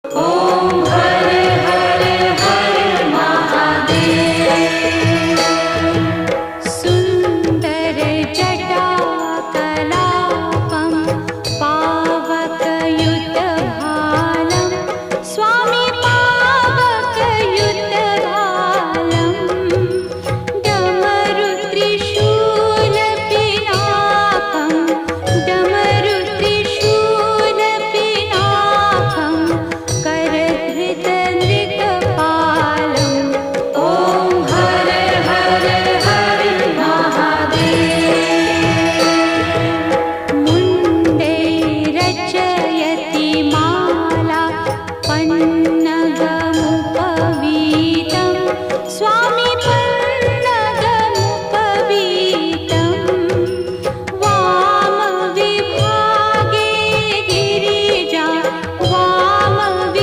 ॐ हर हर हर महादेव। सुन्दर जटाकलापं पावकयुतभालं स्वामी पावकयुतभालं डमरुत्रिशूलपिनाकं डमरुत्रिशूलपिनाकं करधृतनृकपालं ॐ हर हर हर महादेव। मुण्डे रचयति माला